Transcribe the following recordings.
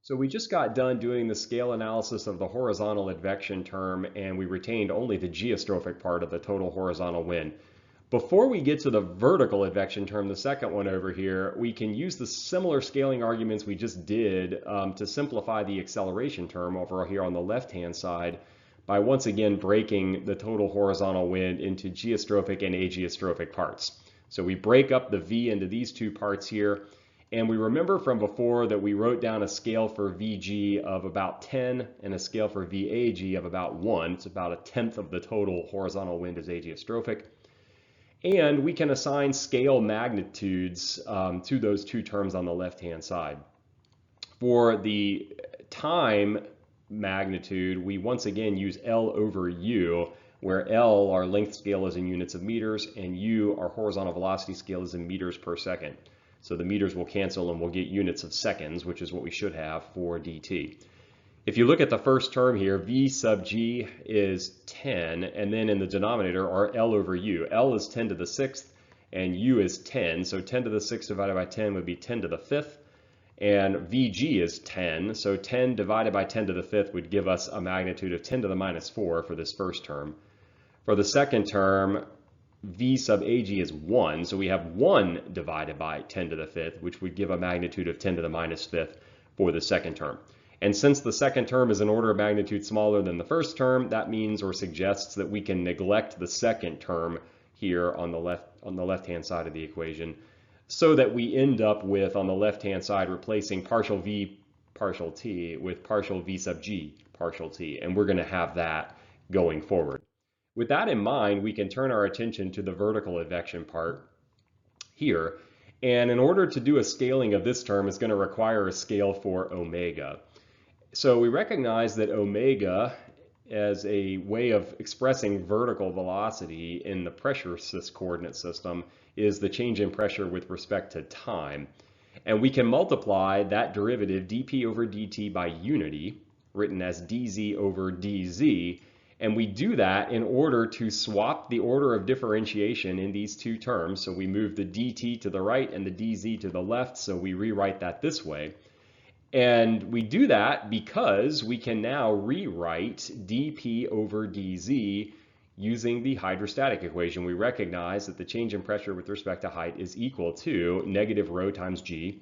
So we just got done doing the scale analysis of the horizontal advection term, and we retained only the geostrophic part of the total horizontal wind. Before we get to the vertical advection term, the second one over here, we can use the similar scaling arguments we just did to simplify the acceleration term over here on the left-hand side by once again breaking the total horizontal wind into geostrophic and ageostrophic parts. So we break up the V into these two parts here. And we remember from before that we wrote down a scale for VG of about 10 and a scale for VAG of about 1. It's about a tenth of the total horizontal wind is ageostrophic. And we can assign scale magnitudes to those two terms on the left-hand side. For the time magnitude, we once again use L over U, where L, our length scale, is in units of meters, and U, our horizontal velocity scale, is in meters per second. So the meters will cancel and we'll get units of seconds, which is what we should have for dt. If you look at the first term here, V sub g is 10, and then in the denominator are L over U. L is 10 to the 6th, and U is 10. So 10 to the 6th divided by 10 would be 10 to the 5th. And VG is 10, so 10 divided by 10 to the 5th would give us a magnitude of 10 to the minus 4 for this first term. For the second term, V sub ag is 1, so we have 1 divided by 10 to the 5th, which would give a magnitude of 10 to the minus 5th for the second term. And since the second term is an order of magnitude smaller than the first term, that means or suggests that we can neglect the second term here on the left-hand side of the equation, so that we end up with, on the left-hand side, replacing partial V partial t with partial V sub g partial t, and we're going to have that going forward. With that in mind, we can turn our attention to the vertical advection part here. And in order to do a scaling of this term, it's going to require a scale for omega. So we recognize that omega as a way of expressing vertical velocity in the pressure coordinate system is the change in pressure with respect to time. And we can multiply that derivative dp over dt by unity, written as dz over dz. And we do that in order to swap the order of differentiation in these two terms. So we move the dt to the right and the dz to the left, so we rewrite that this way. And we do that because we can now rewrite dp over dz using the hydrostatic equation. We recognize that the change in pressure with respect to height is equal to negative rho times g.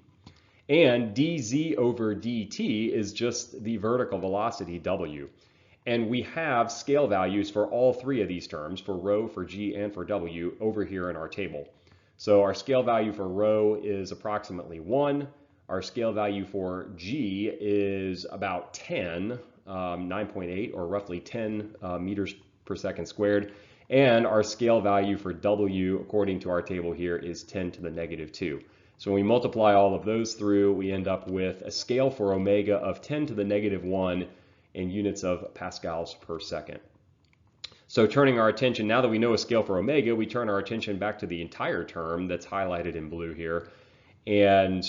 And dz over dt is just the vertical velocity w. And we have scale values for all three of these terms, for rho, for g, and for w, over here in our table. So our scale value for rho is approximately 1. Our scale value for g is about 10, 9.8, or roughly 10 meters per second squared. And our scale value for w, according to our table here, is 10 to the negative 2. So when we multiply all of those through, we end up with a scale for omega of 10 to the negative 1 in units of pascals per second. So turning our attention, now that we know a scale for omega, we turn our attention back to the entire term that's highlighted in blue here. And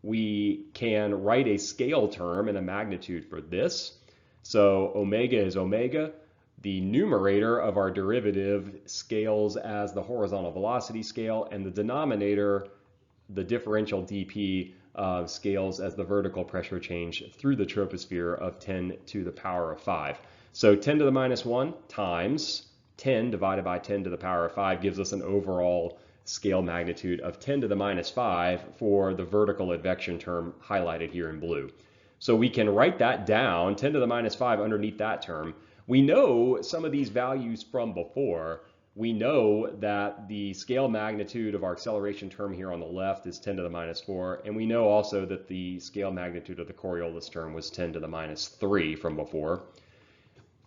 we can write a scale term and a magnitude for this. So omega is omega. The numerator of our derivative scales as the horizontal velocity scale, and the denominator, the differential dp, scales as the vertical pressure change through the troposphere of 10 to the power of 5. So 10 to the minus 1 times 10 divided by 10 to the power of 5 gives us an overall scale magnitude of 10 to the minus 5 for the vertical advection term highlighted here in blue. So we can write that down, 10 to the minus 5 underneath that term. We know some of these values from before. We know that the scale magnitude of our acceleration term here on the left is 10 to the minus 4, and we know also that the scale magnitude of the Coriolis term was 10 to the minus 3 from before.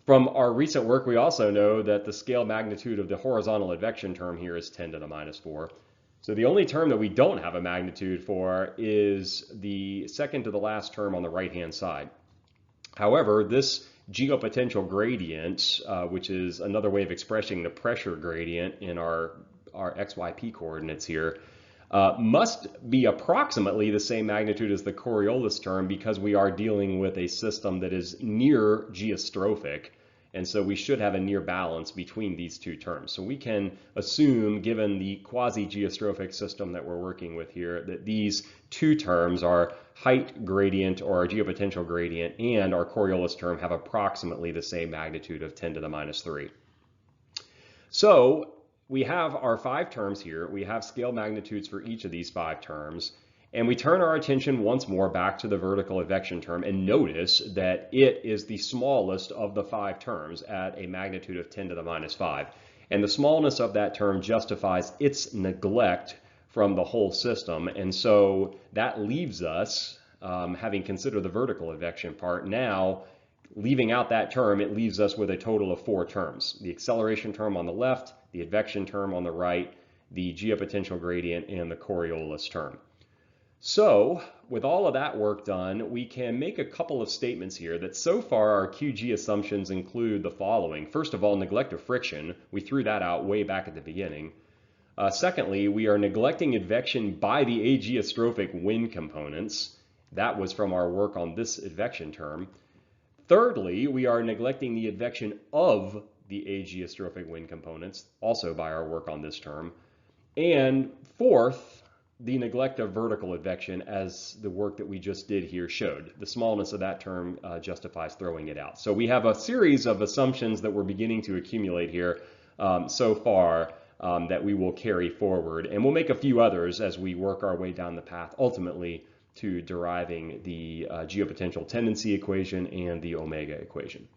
From our recent work, we also know that the scale magnitude of the horizontal advection term here is 10 to the minus 4. So the only term that we don't have a magnitude for is the second to the last term on the right-hand side. However, this geopotential gradient, which is another way of expressing the pressure gradient in our xyp coordinates here, must be approximately the same magnitude as the Coriolis term because we are dealing with a system that is near geostrophic. And so we should have a near balance between these two terms. So we can assume, given the quasi-geostrophic system that we're working with here, that these two terms, our height gradient or our geopotential gradient and our Coriolis term, have approximately the same magnitude of 10 to the minus 3. So we have our 5 terms here. We have scale magnitudes for each of these 5 terms. And we turn our attention once more back to the vertical advection term and notice that it is the smallest of the 5 terms at a magnitude of 10 to the minus 5. And the smallness of that term justifies its neglect from the whole system. And so that leaves us, having considered the vertical advection part, now leaving out that term, it leaves us with a total of 4 terms. The acceleration term on the left, the advection term on the right, the geopotential gradient, and the Coriolis term. So with all of that work done, we can make a couple of statements here that so far our QG assumptions include the following. First of all, neglect of friction. We threw that out way back at the beginning. Secondly, we are neglecting advection by the ageostrophic wind components. That was from our work on this advection term. Thirdly, we are neglecting the advection of the ageostrophic wind components, also by our work on this term. And fourth, the neglect of vertical advection, as the work that we just did here showed. The smallness of that term justifies throwing it out. So we have a series of assumptions that we're beginning to accumulate here so far that we will carry forward. And we'll make a few others as we work our way down the path, ultimately to deriving the geopotential tendency equation and the omega equation.